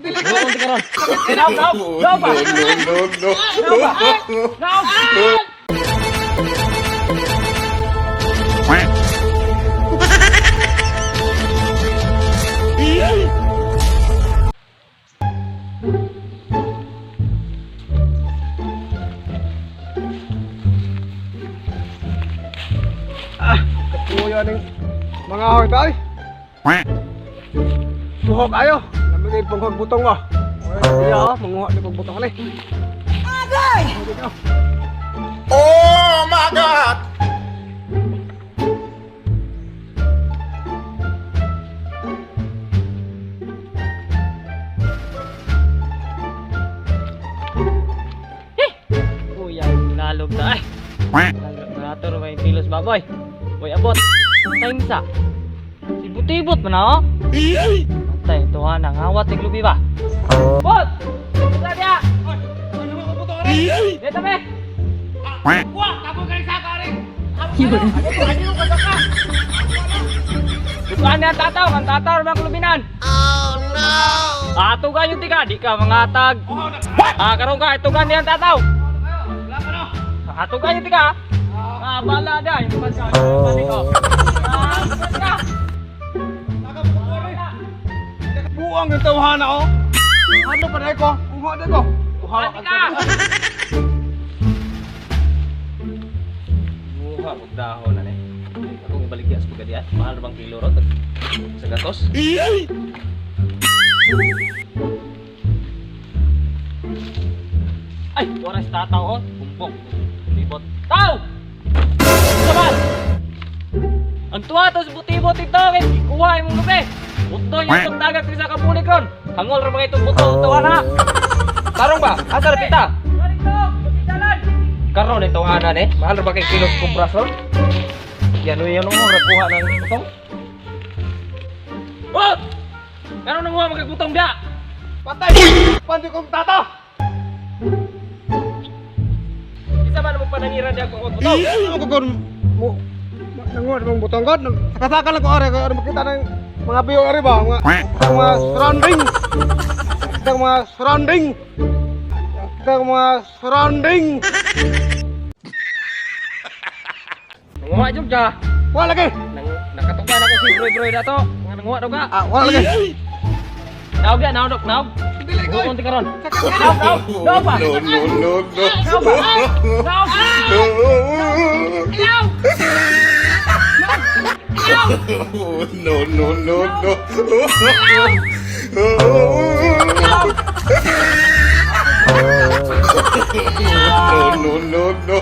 Buong di karon. Naw, naw, naw ba? Naw ba? Naw. Kuya ning mga ahoy tayo. Tuhok ayo. Namigay panghag butong ko. Iya, manguha ni pagbutong ni. Agay! Oh my God! Kuya, nalog na ay. Nator may kilos baboy. Boy abot. Tainsa. Sibut-ibot man oh. Tay, tuhan ang awat ng lubi ba? Bot! Isa dia! Ano mo puto rin? Dito me! Wah! Kapo ka rin sa karin! Ano ka ka? Dukaan niya ang tataw! Ang tataw ng mga kulubinan! Oh no! Ato ka yung tiga! Di ka mga tag! Karong ka! Ito ka niya ang tataw! Ato ka yung tiga! Bala na! Yung tuman ka! Tuman ka! Buang yung tawhana ko. Ano pa na ko? Kuha na ko. Kuha ka! Buha, magdahon na eh. Akong ibaligyan sa pagkadian. Mahal na bang kilo ron? Sa gatos? Ay! Oras tataw oh. Bumbok. Butibot. Tao! Saban! Ang tuwa to sa butibot ito. Ikuha yung lupi. Buto yung itong dagat sa kapulik ron. Hangol rin mga itong buto. Tuwa na. Tarong ba? Asa repita? Karon itong anan eh. Mahal rin ba kay kilos kumpras ron? Yan yun mo. Nakuha ng butong. Bot! Karon nanguha magkagutong dia. Patay! Pandi kong tata! Isa ba naman panangiran niya kung butong? Ano ko kung mo? Nanguha ng butong ko. Sakasaka lang ko are. Kaya makita ng mga biyo are ba? Mga surrounding. Mga surrounding. Mga surrounding. Nanguha dyan siya. Wala lagi. Nakatugan ako si Broy na to. Mga nanguha daw ka. Wala lagi. Naog yan, naog, naog. Bukong ti karon. Naog, naog. Naog ba? No, no, no, no. Naog ba? Naog. Naog. No, no, no, no. No, no, no, no.